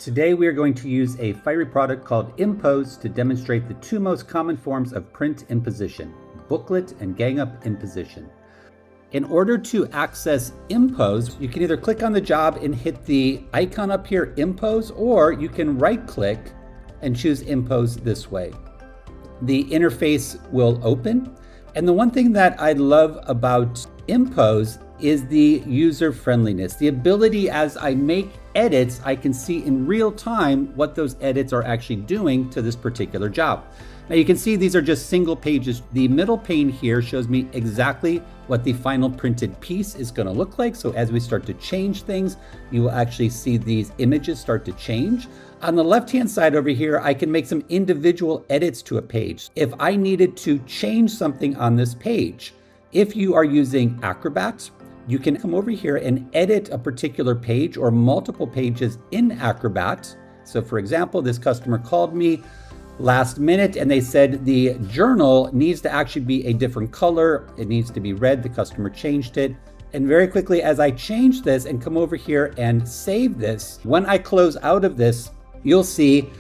Today we are going to use a fiery product called Impose to demonstrate the two most common forms of print imposition, booklet and gang-up imposition. In order to access Impose, you can either click on the job and hit the icon up here, Impose, or you can right-click and choose Impose this way. The interface will open, and the one thing that I love about Impose is the user friendliness, the ability as I make edits, I can see in real time what those edits are actually doing to this particular job. Now you can see these are just single pages. The middle pane here shows me exactly what the final printed piece is going to look like. So as we start to change things, you will actually see these images start to change. On the left-hand side over here, I can make some individual edits to a page. If I needed to change something on this page, if you are using Acrobat, you can come over here and edit a particular page or multiple pages in Acrobat. So for example, this customer called me last minute and they said the journal needs to actually be a different color. It needs to be red. The customer changed it. And very quickly, as I change this and come over here and save this, when I close out of this, you'll see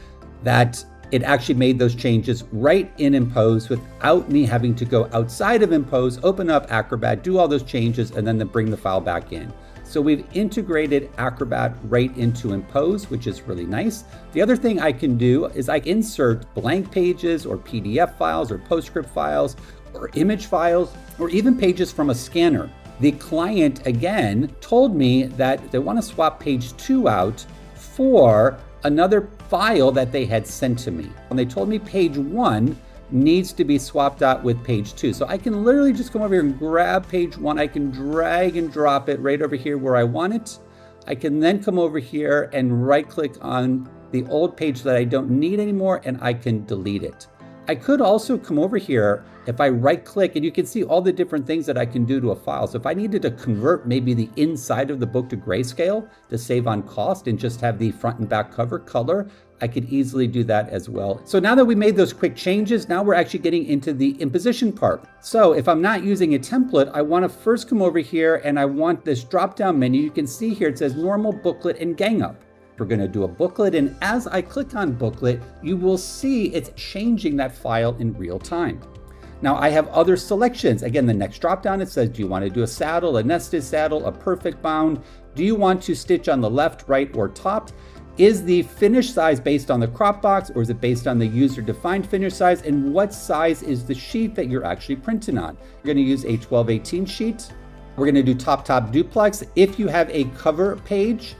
that it actually made those changes right in Impose without me having to go outside of Impose, open up Acrobat, do all those changes, and then bring the file back in. So we've integrated Acrobat right into Impose, which is really nice. The other thing I can do is I insert blank pages or PDF files or PostScript files or image files or even pages from a scanner. The client, again, told me that they want to swap page 2 out for another file that they had sent to me. And they told me page 1 needs to be swapped out with page 2. So I can literally just come over here and grab page 1. I can drag and drop it right over here where I want it. I can then come over here and right click on the old page that I don't need anymore and I can delete it. I could also come over here if I right click and you can see all the different things that I can do to a file. So if I needed to convert maybe the inside of the book to grayscale to save on cost and just have the front and back cover color, I could easily do that as well. So now that we made those quick changes, now we're actually getting into the imposition part. So if I'm not using a template, I want to first come over here and I want this drop-down menu. You can see here it says normal, booklet, and gang up. We're going to do a booklet, and as I click on booklet, you will see it's changing that file in real time. Now I have other selections. Again, the next drop down, it says, do you want to do a saddle, a nested saddle, a perfect bound? Do you want to stitch on the left, right, or top? Is the finish size based on the crop box, or is it based on the user-defined finish size? And what size is the sheet that you're actually printing on? You're going to use a 12/18 sheet. We're going to do top duplex. If you have a cover page,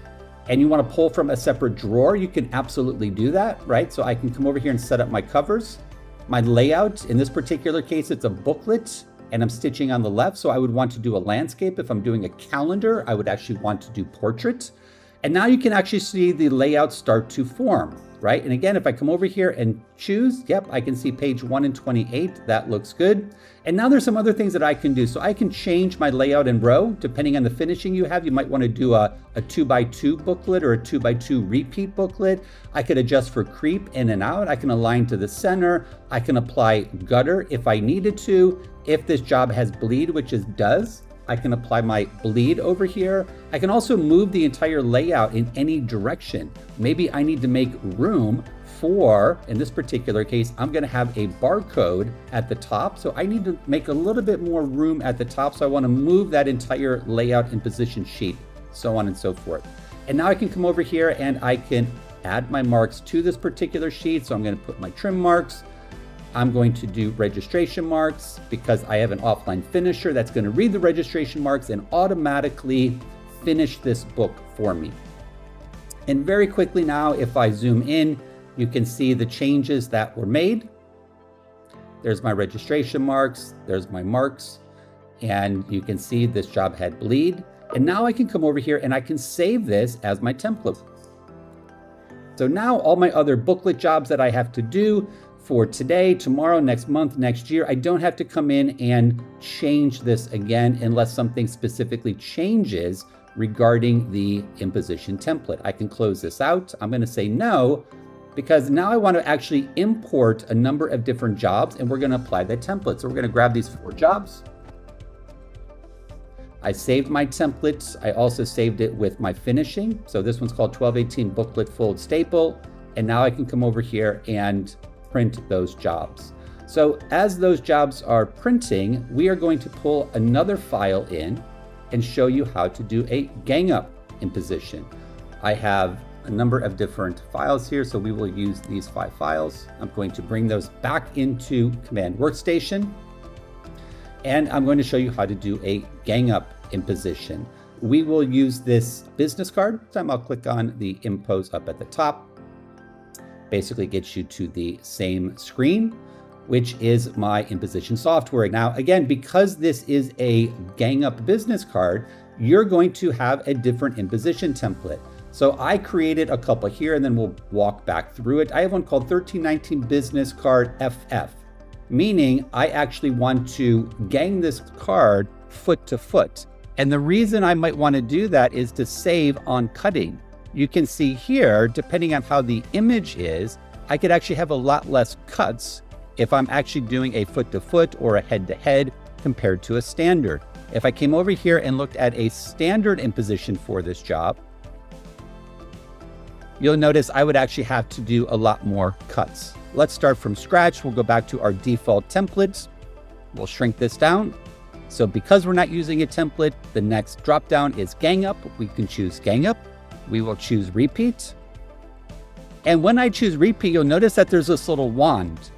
and you want to pull from a separate drawer, you can absolutely do that, right? So I can come over here and set up my covers. My layout, in this particular case, it's a booklet and I'm stitching on the left. So I would want to do a landscape. If I'm doing a calendar, I would actually want to do portrait. And now you can actually see the layout start to form, right? And again, if I come over here and choose, yep, I can see page 1 and 28. That looks good. And now there's some other things that I can do. So I can change my layout and row depending on the finishing you have. You might want to do a 2x2 booklet or a 2x2 repeat booklet. I could adjust for creep in and out. I can align to the center. I can apply gutter if I needed to. If this job has bleed, which it does, I can apply my bleed over here. I can also move the entire layout in any direction. Maybe I need to make room for, in this particular case, I'm going to have a barcode at the top. So I need to make a little bit more room at the top. So I want to move that entire layout and position sheet, so on and so forth. And now I can come over here and I can add my marks to this particular sheet. So I'm going to put my trim marks. I'm going to do registration marks because I have an offline finisher that's going to read the registration marks and automatically finish this book for me. And very quickly now, if I zoom in, you can see the changes that were made. There's my registration marks, there's my marks, and you can see this job had bleed. And now I can come over here and I can save this as my template. So now all my other booklet jobs that I have to do for today, tomorrow, next month, next year, I don't have to come in and change this again unless something specifically changes regarding the imposition template. I can close this out. I'm going to say no, because now I want to actually import a number of different jobs and we're going to apply that template. So we're going to grab these 4 jobs. I saved my templates. I also saved it with my finishing. So this one's called 1218 booklet fold staple. And now I can come over here and print those jobs. So as those jobs are printing, we are going to pull another file in and show you how to do a gang up imposition. I have a number of different files here, so we will use these 5 files. I'm going to bring those back into Command Workstation, and I'm going to show you how to do a gang up imposition. We will use this business card. This time I'll click on the Impose up at the top. Basically gets you to the same screen, which is my imposition software. Now, again, because this is a gang up business card, you're going to have a different imposition template. So I created a couple here, and then we'll walk back through it. I have one called 1319 Business Card FF, meaning I actually want to gang this card foot to foot. And the reason I might want to do that is to save on cutting. You can see here, depending on how the image is, I could actually have a lot less cuts if I'm actually doing a foot to foot or a head to head compared to a standard. If I came over here and looked at a standard imposition for this job, you'll notice I would actually have to do a lot more cuts. Let's start from scratch. We'll go back to our default templates. We'll shrink this down. So because we're not using a template, the next drop down is gang up. We can choose gang up. We will choose repeat. And when I choose repeat, you'll notice that there's this little wand.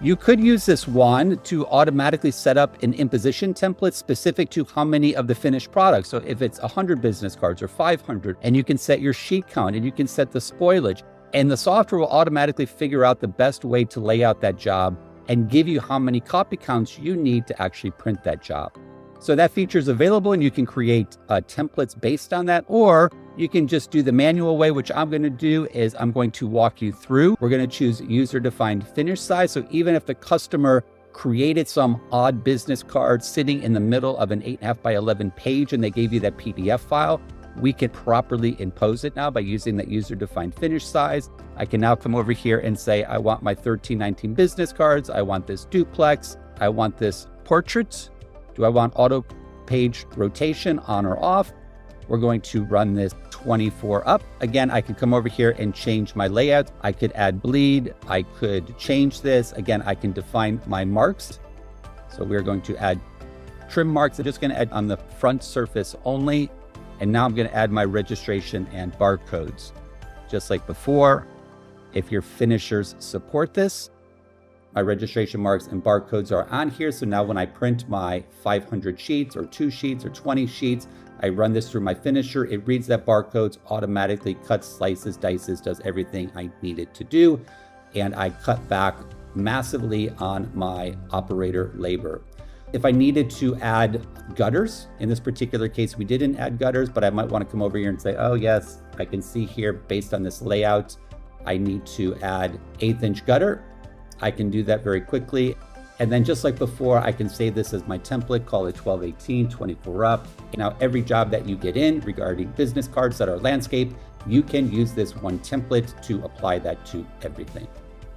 You could use this wand to automatically set up an imposition template specific to how many of the finished products. So if it's 100 business cards or 500, and you can set your sheet count and you can set the spoilage, and the software will automatically figure out the best way to lay out that job and give you how many copy counts you need to actually print that job. So that feature is available, and you can create templates based on that, or you can just do the manual way, which I'm going to do is I'm going to walk you through. We're going to choose user-defined finish size. So even if the customer created some odd business card sitting in the middle of an 8.5 by 11 page and they gave you that PDF file, we can properly impose it now by using that user-defined finish size. I can now come over here and say, I want my 1319 business cards. I want this duplex. I want this portrait. Do I want auto page rotation on or off? We're going to run this 24 up. Again, I could come over here and change my layout. I could add bleed. I could change this. Again, I can define my marks. So we're going to add trim marks. I'm just going to add on the front surface only. And now I'm going to add my registration and barcodes. Just like before, if your finishers support this, my registration marks and barcodes are on here. So now when I print my 500 sheets or 2 sheets or 20 sheets, I run this through my finisher. It reads that barcodes, automatically cuts, slices, dices, does everything I need it to do. And I cut back massively on my operator labor. If I needed to add gutters, in this particular case, we didn't add gutters, but I might want to come over here and say, oh yes, I can see here based on this layout, I need to add 1/8 inch gutter. I can do that very quickly. And then just like before, I can save this as my template, call it 1218, 24 up. Now, every job that you get in regarding business cards that are landscape, you can use this one template to apply that to everything.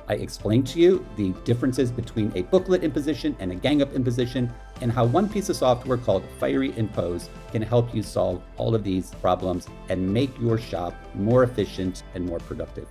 I explained to you the differences between a booklet imposition and a gang up imposition, and how one piece of software called Fiery Impose can help you solve all of these problems and make your shop more efficient and more productive.